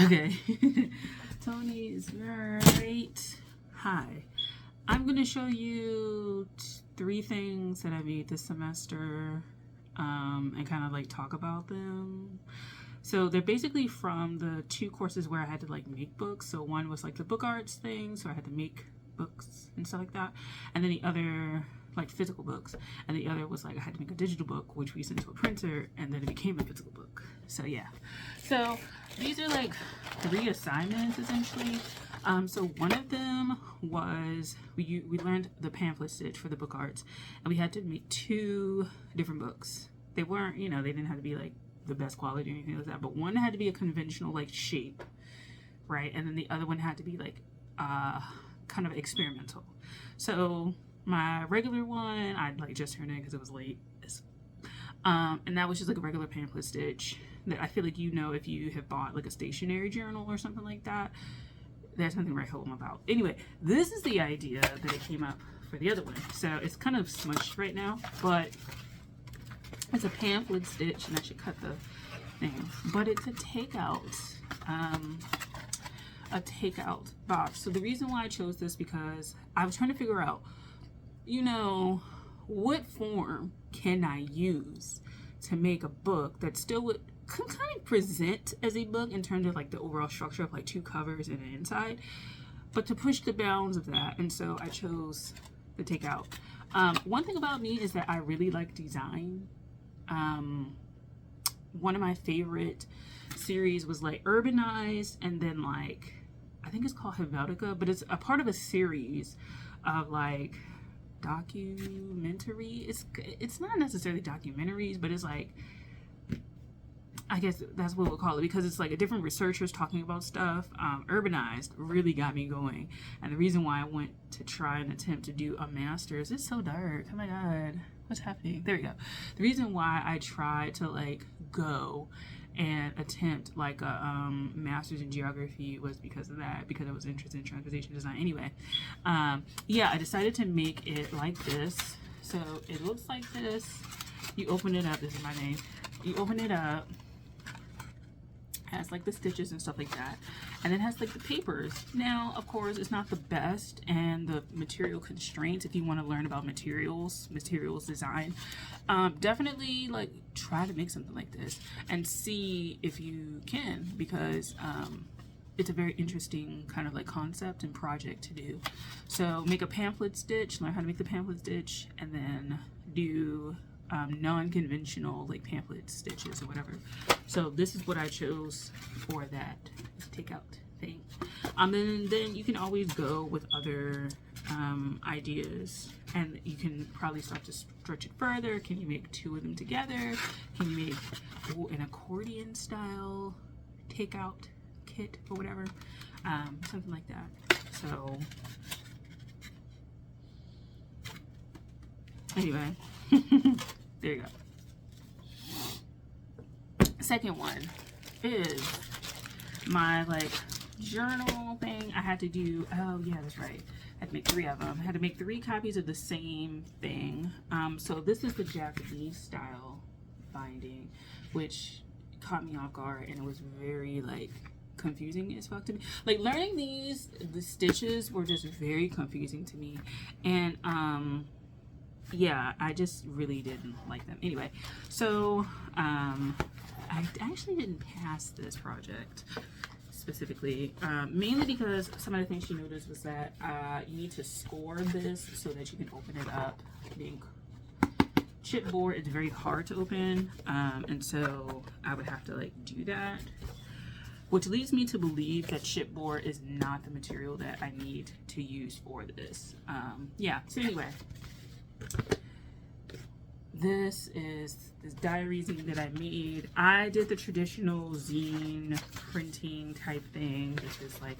Okay. Tony's right. Hi. I'm going to show you three things that I made this semester and kind of like talk about them. So they're basically from the two courses where I had to like make books. So one was like the book arts thing, so I had to make books and stuff like that. And then the other like physical books, and the other was like I had to make a digital book which we sent to a printer, and then it became a physical book. So yeah, so these are like three assignments essentially. So one of them was we learned the pamphlet stitch for the book arts, and we had to make two different books. They weren't, they didn't have to be like the best quality or anything like that, but one had to be a conventional like shape, right, and then the other one had to be like kind of experimental. So my regular one, I'd like just turned in because it was late. And that was just like a regular pamphlet stitch that I feel like if you have bought like a stationery journal or something like that, there's nothing right home about. Anyway, this is the idea that it came up for the other one. So it's kind of smushed right now, but it's a pamphlet stitch, and I should cut the thing. But it's a takeout box. So the reason why I chose this because I was trying to figure out, what form can I use to make a book that still would kind of present as a book in terms of like the overall structure of like two covers and an inside, but to push the bounds of that. And so I chose the takeout. One thing about me is that I really like design. One of my favorite series was like Urbanized, and then like I think it's called Helvetica, but it's a part of a series of like documentary. It's not necessarily documentaries, but it's like, I guess that's what we'll call it, because it's like a different researchers talking about stuff. Urbanized really got me going, and the reason why I went to try and attempt to do a master's, it's so dark, oh my god, what's happening, there we go. The reason why I tried to like go and attempt like a master's in geography was because of that, because I was interested in transportation design. Anyway, yeah, I decided to make it like this. So it looks like this. You open it up, this is my name, you open it up, has like the stitches and stuff like that, and it has like the papers. Now of course it's not the best, and the material constraints, if you want to learn about materials design, definitely like try to make something like this and see if you can, because it's a very interesting kind of like concept and project to do. So make a pamphlet stitch, learn how to make the pamphlet stitch, and then do non-conventional like pamphlet stitches or whatever. So this is what I chose for that takeout thing. And then you can always go with other ideas, and you can probably start to stretch it further. Can you make two of them together? Can you make an accordion style takeout kit or whatever? Something like that. So anyway, there you go. Second one is my like journal thing. I had to do, oh yeah, that's right, I had to make three of them. I had to make 3 copies of the same thing. So this is the Japanese style binding, which caught me off guard, and it was very like confusing as fuck to me. Like learning the stitches were just very confusing to me, and yeah, I just really didn't like them. Anyway, so I actually didn't pass this project specifically, mainly because some of the things she noticed was that you need to score this so that you can open it up. Being chipboard, it's very hard to open, and so I would have to like do that, which leads me to believe that chipboard is not the material that I need to use for this. Yeah, so anyway, this is this diary zine that I made. I did the traditional zine printing type thing. This is like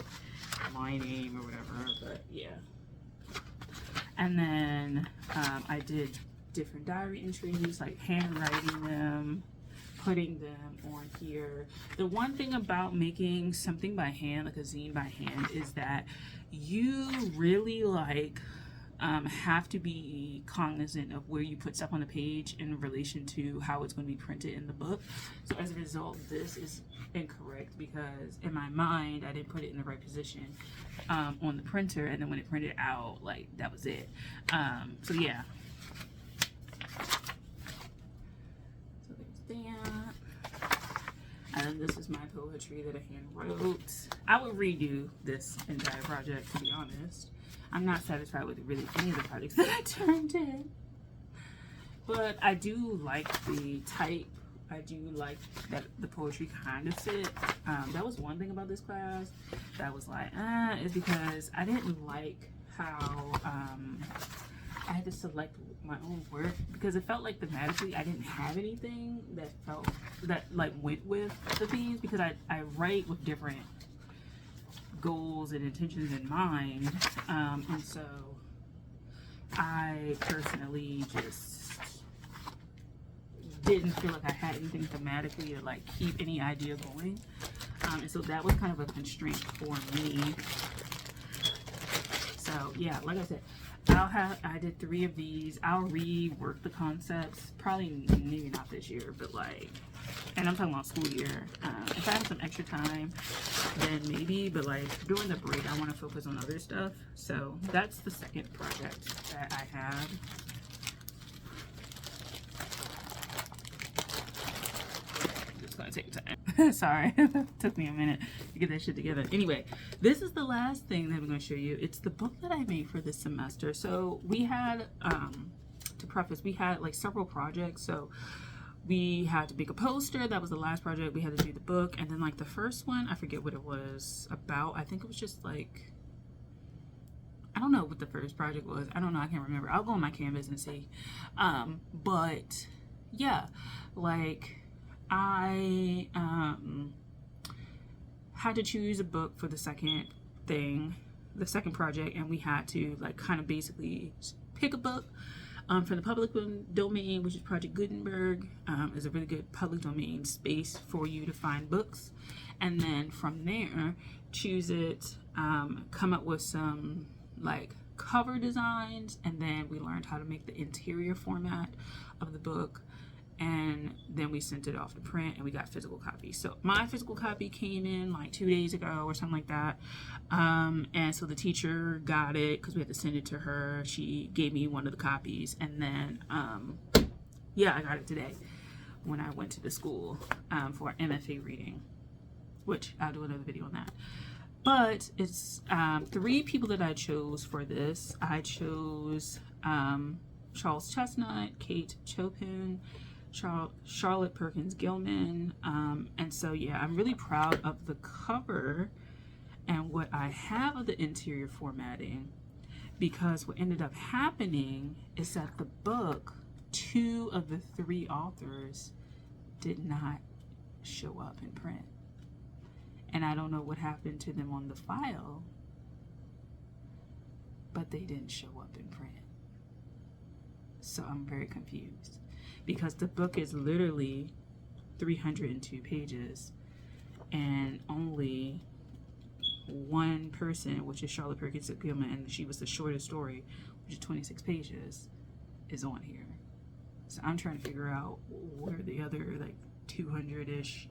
my name or whatever, but yeah. And then I did different diary entries, like handwriting them, putting them on here. The one thing about making something by hand, like a zine by hand, is that you really like have to be cognizant of where you put stuff on the page in relation to how it's going to be printed in the book. So as a result, this is incorrect because in my mind I didn't put it in the right position on the printer, and then when it printed out, like, that was it. So yeah. So there's that. And then this is my poetry that I hand wrote. I would redo this entire project, to be honest. I'm not satisfied with really any of the projects that I turned in. But I do like the type. I do like that the poetry kind of fit. That was one thing about this class that was like, is because I didn't like how I had to select my own work, because it felt like thematically I didn't have anything that felt that like went with the themes, because I write with different goals and intentions in mind, and so I personally just didn't feel like I had anything thematically to like keep any idea going, and so that was kind of a constraint for me. So yeah, like I said, I did 3 of these. I'll rework the concepts, probably maybe not this year, but like, and I'm talking about school year. If I have some extra time, then maybe, but like during the break, I want to focus on other stuff. So that's the second project that I have. It's gonna take time. Sorry, took me a minute to get that shit together. Anyway, this is the last thing that I'm going to show you. It's the book that I made for this semester. So we had, to preface, we had like several projects. So we had to make a poster. That was the last project. We had to do the book, and then like the first one, I forget what it was about. I think it was just like, I don't know what the first project was. I don't know. I can't remember. I'll go on my Canvas and see. But yeah, like I had to choose a book for the second thing, the second project, and we had to like kind of basically pick a book from the public domain, which is Project Gutenberg. Is a really good public domain space for you to find books, and then from there choose it, come up with some like cover designs, and then we learned how to make the interior format of the book, and then we sent it off to print, and we got physical copies. So my physical copy came in like 2 days ago or something like that, and so the teacher got it because we had to send it to her. She gave me one of the copies, and then yeah, I got it today when I went to the school for MFA reading, which I'll do another video on that. But it's 3 people that I chose for this. I chose Charles Chestnut, Kate Chopin, Charlotte Perkins Gilman, and so yeah, I'm really proud of the cover and what I have of the interior formatting, because what ended up happening is that the book, 2 of the 3 authors did not show up in print, and I don't know what happened to them on the file, but they didn't show up in print. So I'm very confused, because the book is literally 302 pages, and only one person, which is Charlotte Perkins Gilman, and she was the shortest story, which is 26 pages, is on here. So I'm trying to figure out where the other like 200-ish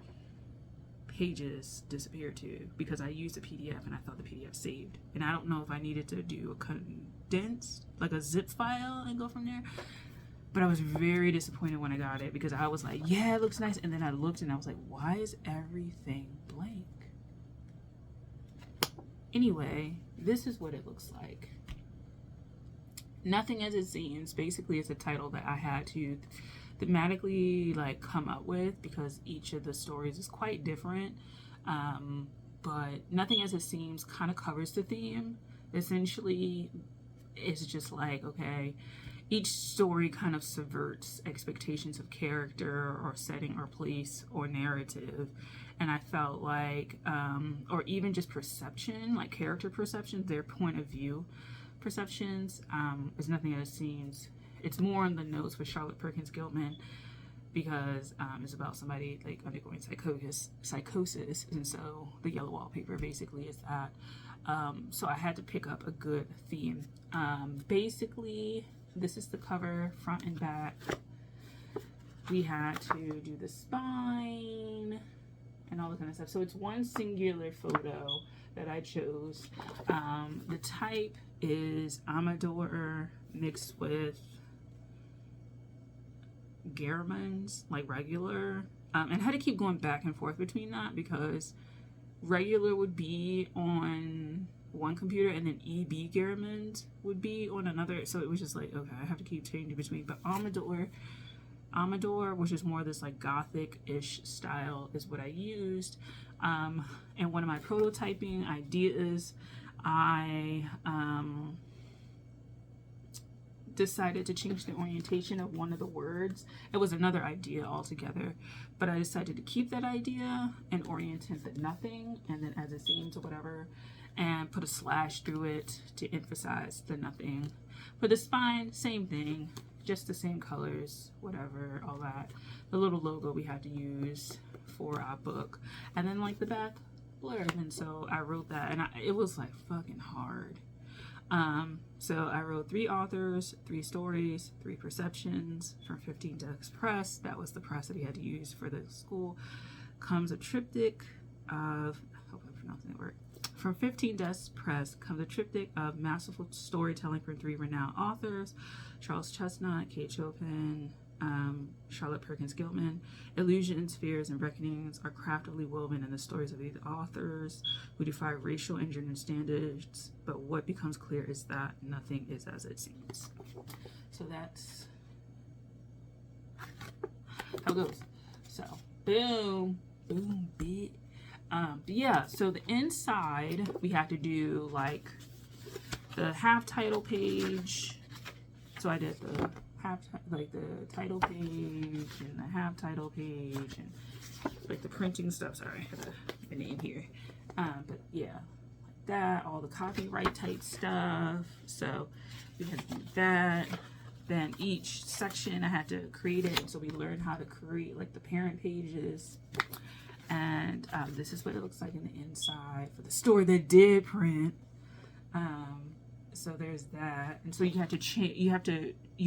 pages disappeared to, because I used a PDF and I thought the PDF saved, and I don't know if I needed to do a condensed, like a zip file, and go from there. But I was very disappointed when I got it, because I was like, yeah, it looks nice, and then I looked and I was like, why is everything blank? Anyway, this is what it looks like. Nothing as it seems. Basically, it's a title that I had to thematically like come up with, because each of the stories is quite different, but Nothing as It Seems kind of covers the theme. Essentially, it's just like, okay, each story kind of subverts expectations of character or setting or place or narrative, and I felt like or even just perception, like character perception, their point of view perceptions, is Nothing as It Seems. It's more on the notes for Charlotte Perkins Gilman, because it's about somebody like undergoing psychosis, and so the yellow wallpaper basically is that. So I had to pick up a good theme. Basically, this is the cover, front and back. We had to do the spine and all that kind of stuff. So it's one singular photo that I chose. The type is Amador mixed with Garamond, like regular. And I had to keep going back and forth between that because regular would be on one computer and then EB Garamond would be on another. So it was just like, okay, I have to keep changing between. But Amador, which is more this like gothic-ish style, is what I used. And one of my prototyping ideas, I decided to change the orientation of one of the words. It was another idea altogether, but I decided to keep that idea and orient the nothing and then add the same to whatever and put a slash through it to emphasize the nothing. For the spine, same thing, just the same colors, whatever, all that. The little logo we had to use for our book. And then like the back blurb, and so I wrote that, and it was like fucking hard. So I wrote 3 authors, 3 stories, 3 perceptions from 15 Desk Press. That was the press that he had to use for the school. Comes a triptych of, I hope I'm pronouncing it right. From 15 Desk Press comes a triptych of masterful storytelling from 3 renowned authors: Charles Chesnutt, Kate Chopin, Charlotte Perkins Gilman. Illusions, fears, and reckonings are craftily woven in the stories of these authors who defy racial and gender standards, but what becomes clear is that nothing is as it seems. So that's how it goes. So boom, boom, bit. Yeah, so the inside we have to do like the half title page. So I did the the title page and the half title page and like the printing stuff. Sorry, I have a name here. But yeah, like that, all the copyright type stuff. So we had to do that. Then each section I had to create it. So we learned how to create like the parent pages. And this is what it looks like in the inside for the store that did print. So there's that, and so you have to change. You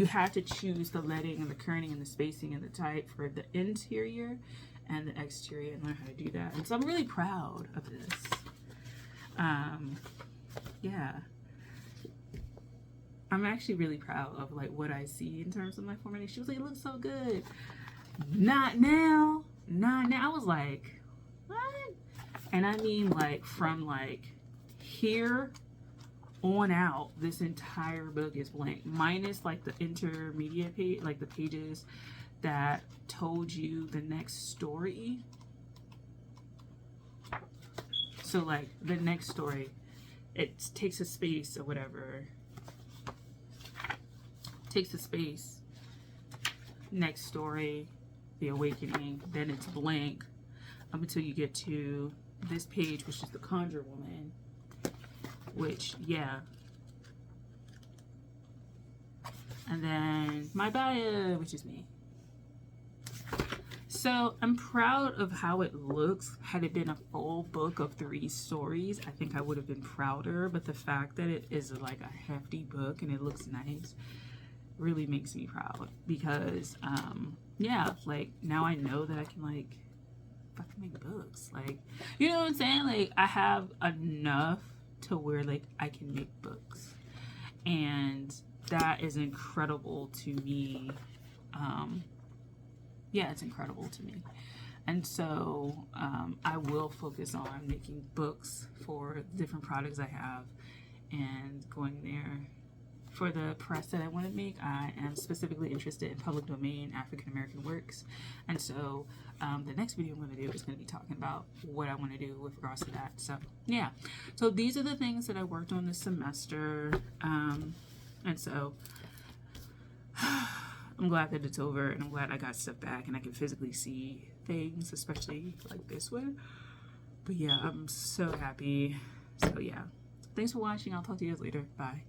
have to choose the leading and the kerning and the spacing and the type for the interior and the exterior, and learn how to do that. And so I'm really proud of this. Yeah, I'm actually really proud of like what I see in terms of my formatting. She was like, "It looks so good." Not now. Not now. I was like, what? And I mean like from like here on out, this entire book is blank, minus like the intermediate page, like the pages that told you the next story. So like the next story, it takes a space or whatever, takes a space, next story, the awakening, then it's blank up until you get to this page, which is the Conjure Woman. Which, yeah. And then my bio, which is me. So I'm proud of how it looks. Had it been a full book of 3 stories, I think I would have been prouder. But the fact that it is like a hefty book and it looks nice really makes me proud. Because, yeah, like now I know that I can like fucking make books. Like, you know what I'm saying? Like I have enough to where like I can make books, and that is incredible to me. Yeah, it's incredible to me. And so I will focus on making books for different products I have and going there. For the press that I want to make, I am specifically interested in public domain African American works, and so the next video I'm going to do is going to be talking about what I want to do with regards to that. So yeah, so these are the things that I worked on this semester, and so I'm glad that it's over, and I'm glad I got stuff back and I can physically see things, especially like this one. But yeah, I'm so happy. So yeah, thanks for watching. I'll talk to you guys later. Bye.